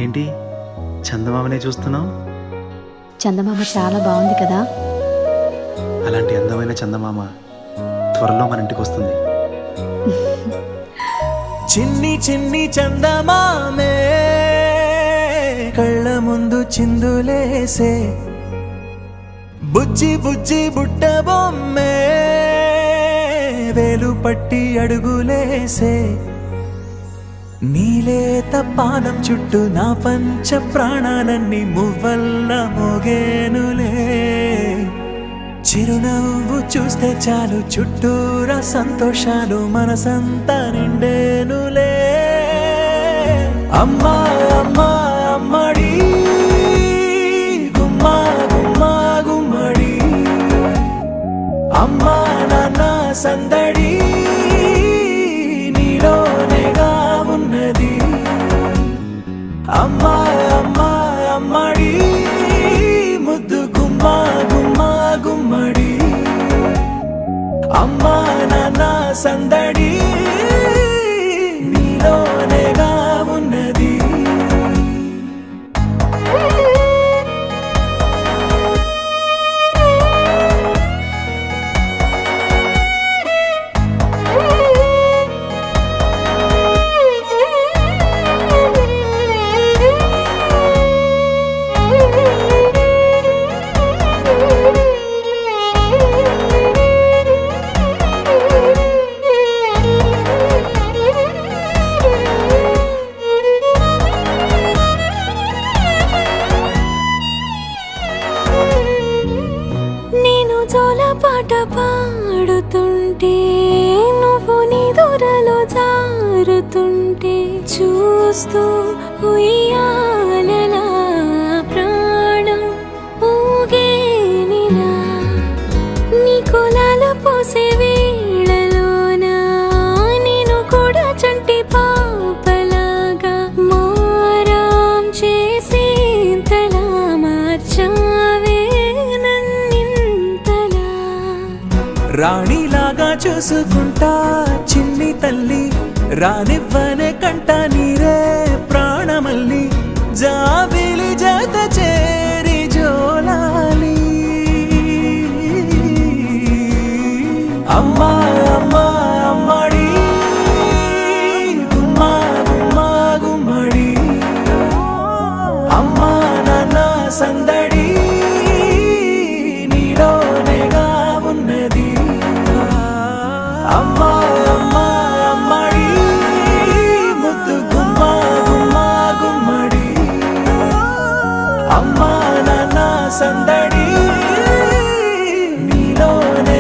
ఏంటి చందమామనే చూస్తున్నావు? చందమామ చాలా బాగుంది కదా. అలాంటి అందమైన చందమామ త్వరలో మన ఇంటికి వస్తుంది. చిన్ని చిన్ని చందమామే కళ్ళ ముందు చిందులేసే, బుజ్జి బుజ్జి బుట్ట బొమ్మే వేలు పట్టి అడుగులేసే, నీలేత పానం చుట్టూ నా పంచ ప్రాణాలన్నీ మువ్వల్ల మోగేనులే. చిరునవ్వు చూస్తే చాలు చుట్టూరా సంతోషాలు మనసంతా నిండేనులే. అమ్మా అమ్మా అమ్మడి గుమ్మా గుమ్మా గుమ్మడి, అమ్మా నాన్న సందడి నీలోనేగా ఉన్నది. అమ్మా అమ్మా అమ్మడి ముద్దు గుమ్మా గుమ్మా గుమ్మడి, అమ్మా నాన్న సందడి నీలోనేగా ఉన్నది. పాట పాడుతుంటే నువ్వు నీ దూరలో జారుతుంటే చూస్తూ ఉయ్యాలలా ప్రాణం ఊగేనిలా. నీ కులాల పోసే వేళలోన నేను కూడా చంటి పాపలాగా మారాం చేసేంతలా మార్చావే. రాణిలాగా చూసుకుంటా చిన్ని తల్లి, రానివ్వనే కంట నీరే ప్రాణమల్లి, జాబిలి జత చేరి జోలాలి. అమ్మా అమ్మా అమ్మడి గుమ్మా గుమ్మా గుమ్మడి, అమ్మా నాన్న సందడి నీలోనేగా ఉన్నది. అమ్మా అమ్మా అమ్మడి ముద్దు గుమ్మా గుమ్మా గుమ్మడి, అమ్మా నాన్న సందడి నీలోనే